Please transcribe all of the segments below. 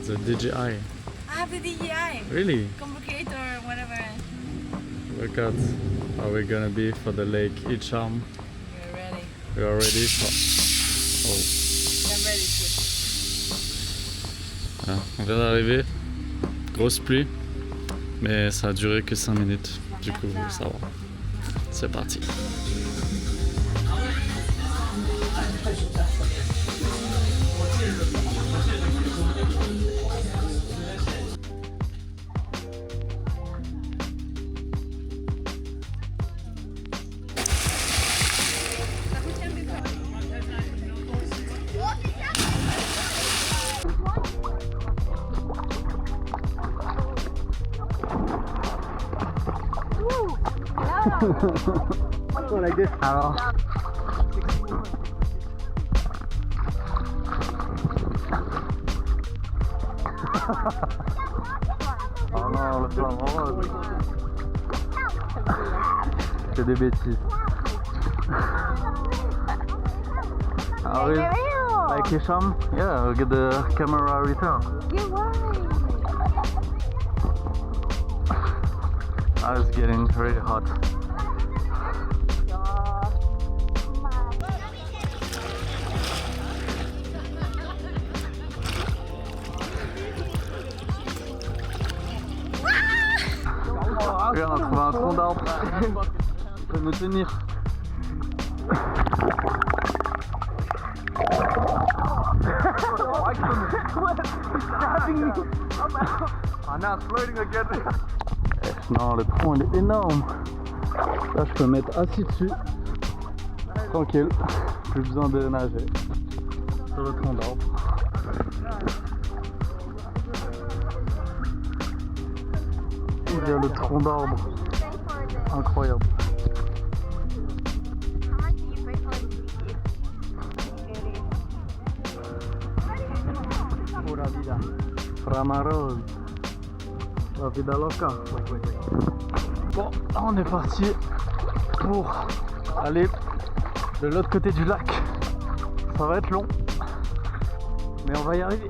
The DJI. I have the DJI. Really? Complicator or whatever. Look at how we're gonna be for the lake Icham. You're ready. We are ready for... Oh. I'm ready too. Ah, on vient d'arriver. Grosse pluie. Mais ça a duré que 5 minutes. Du coup, ça va. C'est parti. Go like this. Alors. Oh non, le flamant rose. C'est des bêtises. How is like Hisham? Yeah, we'll get the camera return. You're right. It's getting very hot. Regarde, on a trouvé un tronc d'arbre. Il peut nous tenir. Ah non, it's floating again. Non, le tronc il est énorme. Là, je peux me mettre assis dessus. Tranquille. Plus besoin de nager. Sur le tronc d'arbre. Il y a le tronc d'arbre. Incroyable. Pura vida. Framaros. La vida loca. Bon, là on est parti pour aller de l'autre côté du lac. Ça va être long, mais on va y arriver.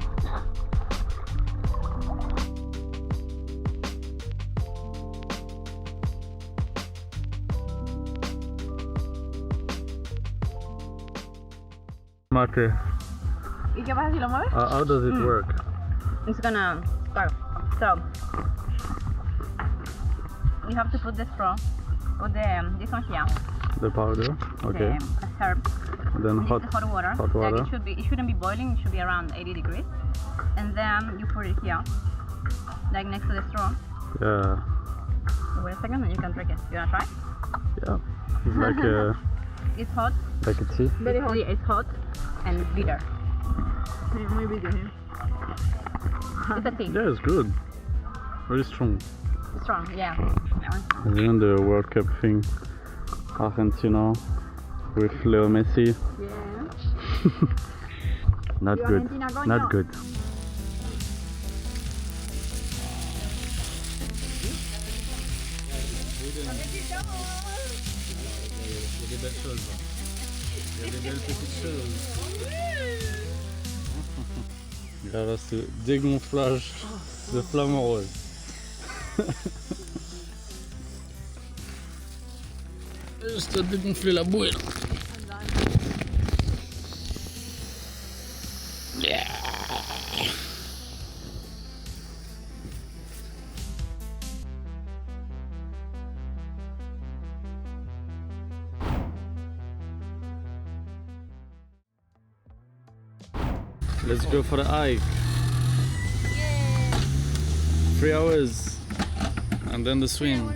Mate, ¿Y qué pasa si lo mueves? how does it work? It's gonna start. So you have to put the straw, put this one here. The powder, okay. The herb. Then This hot is hot water. hot water. Like it shouldn't be boiling. It should be around 80 degrees. And then you put it here, like next to the straw. Yeah, Wait a second, and you can drink it. You wanna try? yeah. It's like a It's hot. like a tea. Very hot. It's hot and bitter. Muy bitter. It's a tea. Yeah, it's good. Very strong. Strong, yeah. And then the World Cup thing, Argentina with Leo Messi. Yeah. Not You good. Argentina going Not now? good. Il y a des belles choses. Il y a des belles petites choses. Regarde ce dégonflage de flamant rose. Juste dégonfler la bouée là. Let's go for the hike. 3 hours and then the swim.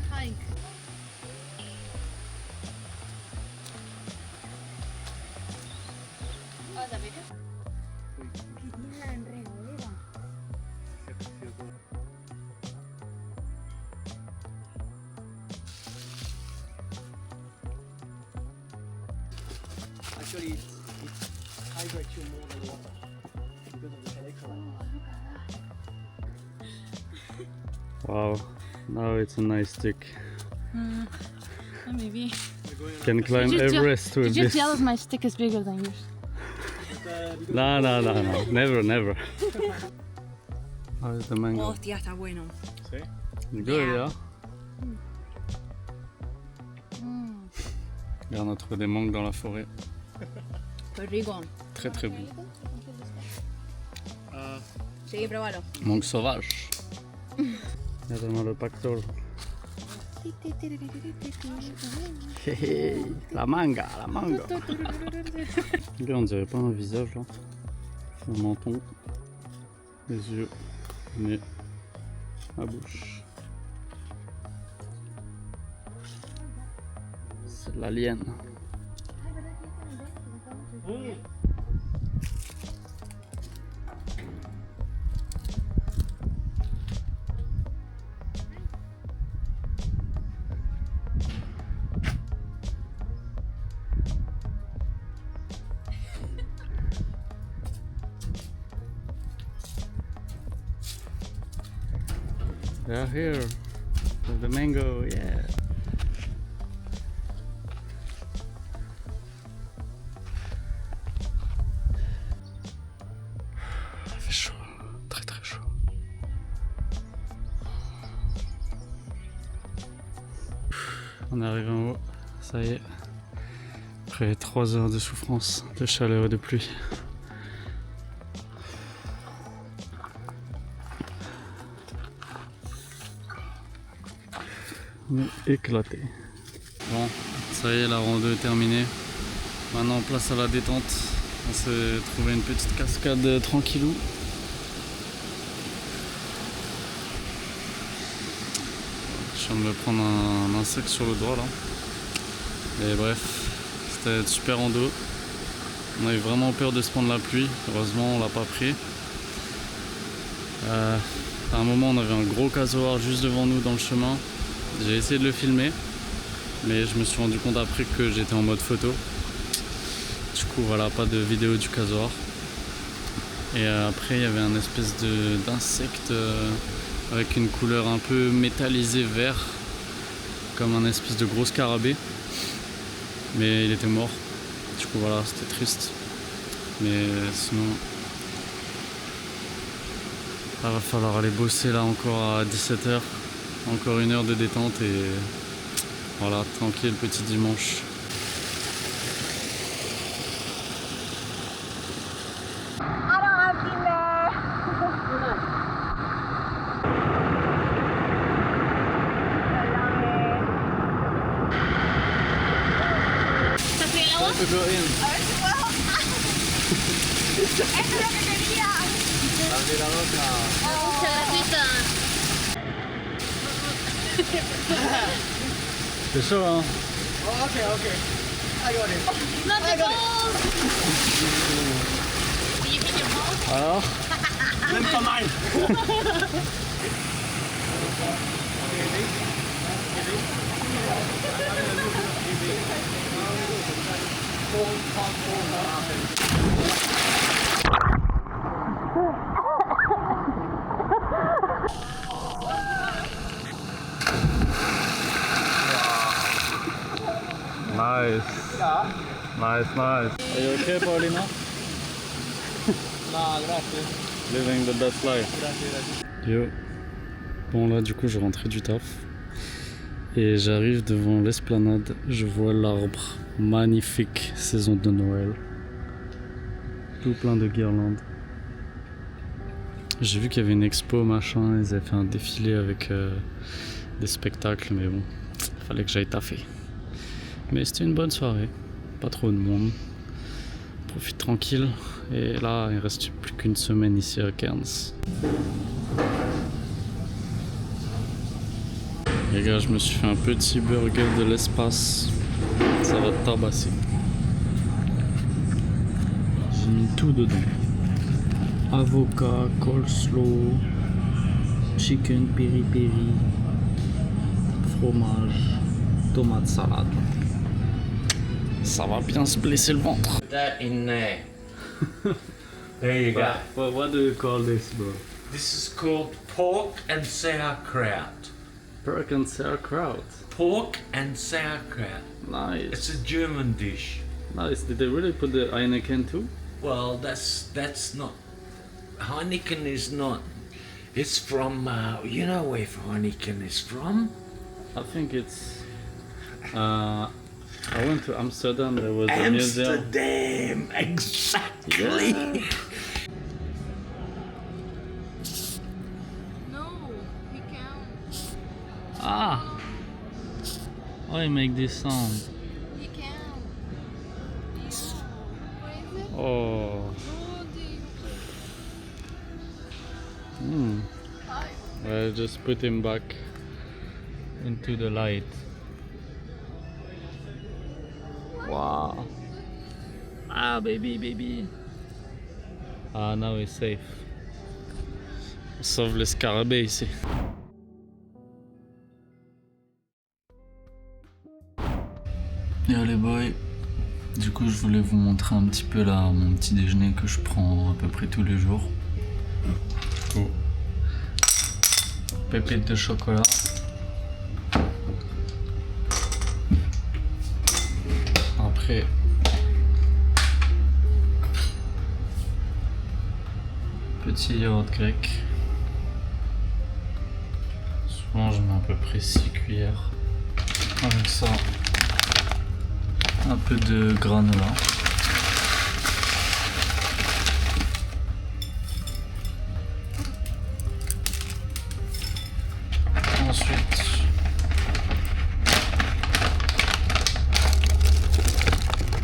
Actually, it hydrates you more than water because of the electrolyte. Wow, now it's a nice stick. Maybe. Can climb Everest with this. my stick is bigger than yours? No, never. How is the mango? Hostia, está bueno. Good, Yeah. yeah? Là, on a trouvé des mangues dans la forêt. Qué rico. Très très bon. Sí, pruébalo. Mangue sauvage. Regarde-moi le pactole. La manga, la manga. Là, on dirait pas un visage là. Un menton, les yeux, le nez, la bouche. C'est de l'alien. They're here. The mango, yeah. Il fait chaud, très très chaud. On est arrivé en haut, ça y est. Après 3 heures de souffrance, de chaleur et de pluie. On est éclaté. Bon, ça y est, la rando est terminée. Maintenant, place à la détente. On s'est trouvé une petite cascade tranquillou. Je viens de me prendre un insecte sur le doigt là. Et bref, c'était super rando. On avait vraiment peur de se prendre la pluie. Heureusement, on l'a pas pris. À un moment, on avait un gros casoar juste devant nous dans le chemin. J'ai essayé de le filmer, mais je me suis rendu compte après que j'étais en mode photo. Du coup, voilà, pas de vidéo du casoar. Et après, il y avait un espèce d'insecte avec une couleur un peu métallisée vert, comme un espèce de gros scarabée. Mais il était mort. Du coup, voilà, c'était triste. Mais sinon, là, va falloir aller bosser là encore à 17h. Encore 1 heure de détente et voilà, tranquille, petit dimanche. To go in. C'est chaud, hein? Oh, okay, okay. I got it. Not the balls! Will you hit your balls? Alors? Même pas mal. Nice. Nice, nice. Are you okay, Paulina? No, grazie. Living the best life. Grazie. Yo. Bon, là, du coup, je rentrais du taf. Et j'arrive devant l'esplanade. Je vois l'arbre magnifique, saison de Noël. Tout plein de guirlandes. J'ai vu qu'il y avait une expo, machin. Ils avaient fait un défilé avec des spectacles, mais bon, fallait que j'aille taffer. Mais c'était une bonne soirée, pas trop de monde. On profite tranquille. Et là, il reste plus qu'une semaine ici à Cairns. Les gars, je me suis fait un petit burger de l'espace. Ça va tabasser. J'ai mis tout dedans. Avocat, coleslaw, chicken peri peri, fromage, tomate salade. Ça va bien se blesser le ventre. That in there. There you go. What do you call this, bro? This is called pork and sauerkraut. Pork and sauerkraut. Pork and sauerkraut. Nice. It's a German dish. Nice. Did they really put the Heineken too? Well, that's not. Heineken is not It's from, you know where Veronica is from? I think it's. I went to Amsterdam. There was a museum. Amsterdam, exactly. Yeah. No, he can't. Ah. Why make this sound? He can't. What is it? Oh. Rudy. Hmm. Hi. I just put him back into the light. Wow. Ah, baby. Ah, now he's safe. On sauve le scarabée ici. Yo les boys, du coup je voulais vous montrer un petit peu là mon petit déjeuner que je prends à peu près tous les jours. Oh. Pépites de chocolat. Après petit yaourt grec. Souvent je mets à peu près 6 cuillères. Avec ça, un peu de granola. Ensuite,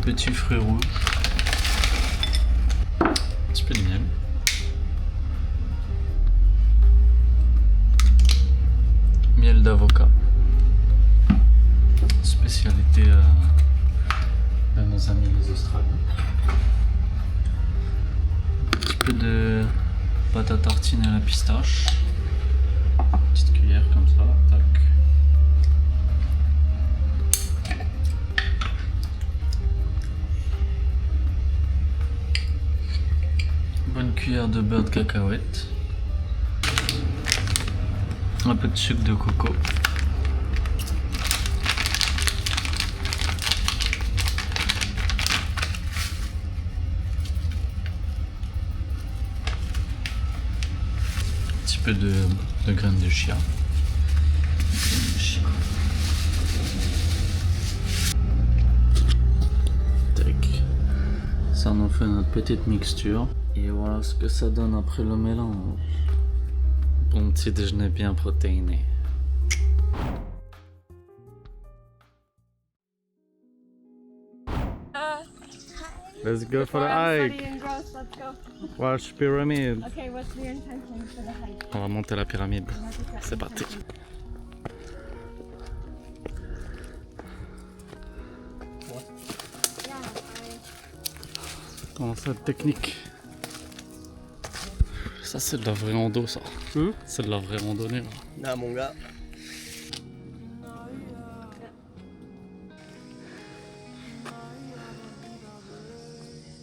petits fruits rouges. Un petit peu de miel. Miel d'avocat. Spécialité de nos amis les Australiens. Un petit peu de pâte à tartiner à la pistache. Petite cuillère comme ça, tac. Bonne cuillère de beurre de cacahuète. Un peu de sucre de coco. Un petit peu de graines de chia. Tac. Ça nous fait notre petite mixture. Et voilà ce que ça donne après le mélange. Bon petit déjeuner bien protéiné. Let's go for the hike. Let's go. Watch pyramid. Okay, what's your intention for the hike? On va monter la pyramide. C'est parti. Comment ça, technique? Ça c'est de la vraie rando ça. C'est de la vraie randonnée là. Ah, mon gars.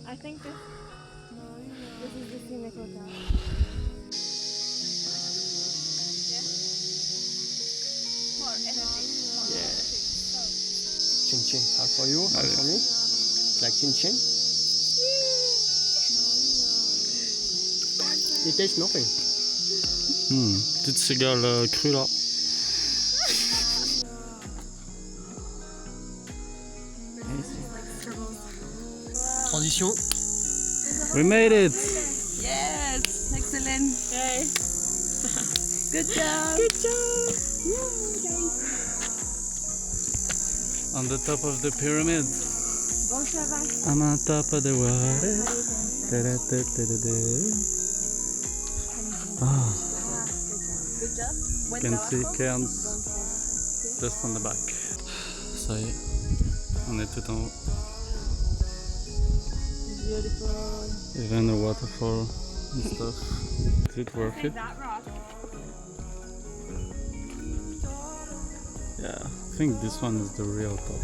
I think this is the scenic hotel. More energy. Chin chin. Half for you, half for me. Like chin chin. It tastes nothing. Petite cigale crue là. Transition. We made it! Yes, excellent. Okay. Good job. Good job. On the top of the pyramid. Bon travail. I'm on top of the water. Ah, Good job. you can see cairns just on the back. Ça y est, on est tout en haut. Beautiful. Even a waterfall and stuff. Is it worth it? That rock. Yeah, I think this one is the real top.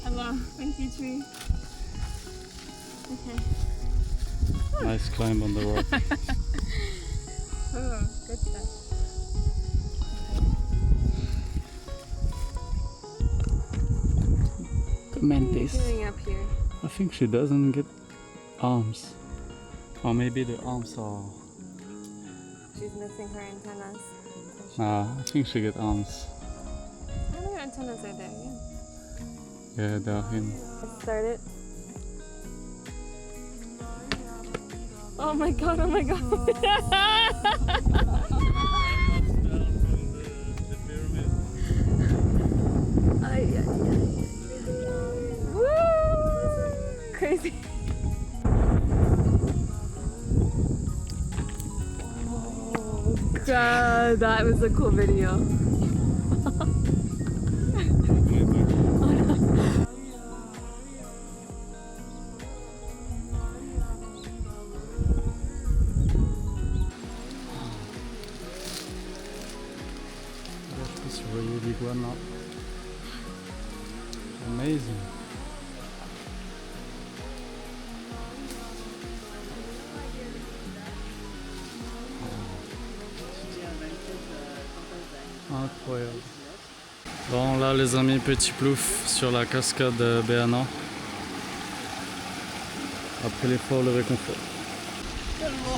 Hello, 23. Okay. Nice climb on the rock. Oh, good stuff. mantis. Doing up here. I think she doesn't get arms. Or maybe the arms are... She's missing her antennas. I think she get arms. Oh, her antennas are there, yeah. Yeah, they're in. Let's start it. Oh my god, oh my god. Ay, ay, ay. Woo! Crazy. Oh god, that was a cool video. Je sais pas si vous voyez l'iguane là. Amazing. Incroyable. Bon là les amis, petit plouf sur la cascade Béana. Après l'effort, le réconfort.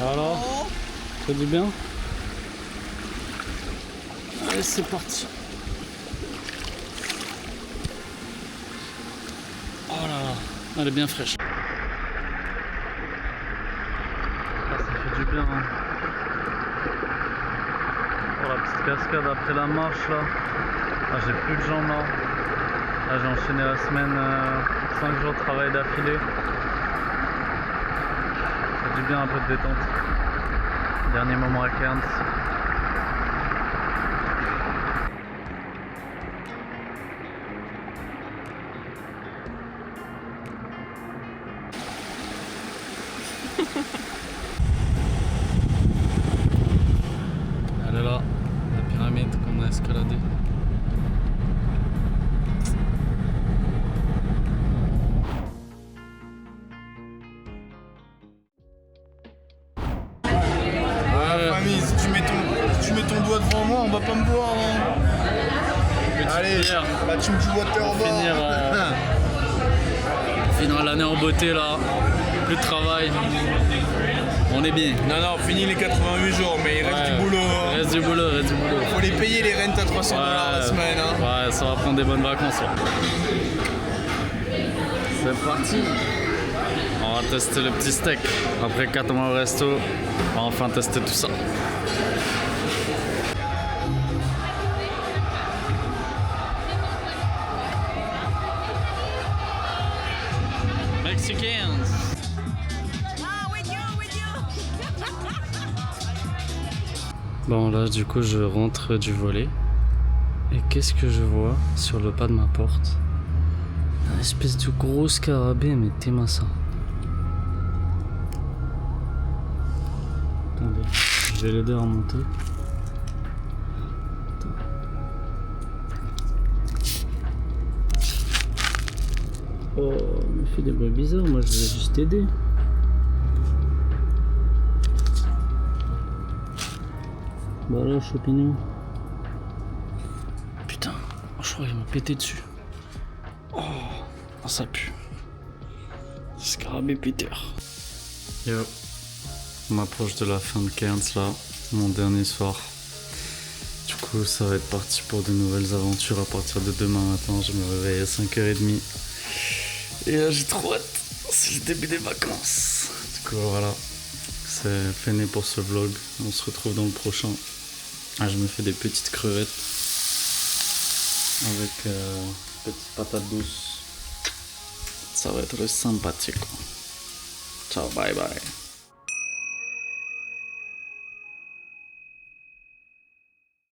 Alors, ça fait du bien? Allez, c'est parti. Oh là là, elle est bien fraîche. Ah, ça fait du bien. Hein. Oh, la petite cascade après la marche là. Ah, j'ai plus de jambes là. Là, j'ai enchaîné la semaine, 5 jours de travail d'affilée. Ça fait du bien, un peu de détente. Dernier moment à Cairns. Elle est là, la pyramide qu'on a escaladée. Famille, si tu mets ton doigt devant moi, on va pas me voir. Hein. Allez, bah, tu me vois de terre Finir l'année en beauté là, plus de travail, on est bien. Non, fini les 88 jours, mais il reste du boulot. Hein. Il reste du boulot. Faut les payer les rentes à 300 $ la semaine. Hein. Ouais, ça va prendre des bonnes vacances. Là. C'est parti. On va tester le petit steak. Après 4 mois au resto, on va enfin tester tout ça. Mexicans. Bon là du coup je rentre du volley. Et qu'est-ce que je vois sur le pas de ma porte? Une espèce de gros scarabée, mais t'es ça. Attendez, je vais l'aider à remonter. Oh, il me fait des bruits bizarres, moi je vais juste t'aider. Bah là, champignon. Putain, je crois qu'il m'a pété dessus. Oh, ça pue. Scarabée Peter. Yo, on m'approche de la fin de Cairns là, mon dernier soir. Du coup, ça va être parti pour de nouvelles aventures à partir de demain matin. Je me réveille à 5h30. Et là, j'ai trop hâte. C'est le début des vacances. Du coup, voilà. C'est fini pour ce vlog. On se retrouve dans le prochain. Ah, je me fais des petites crevettes avec petites patates douces. Ça va être sympathique. Ciao, bye bye.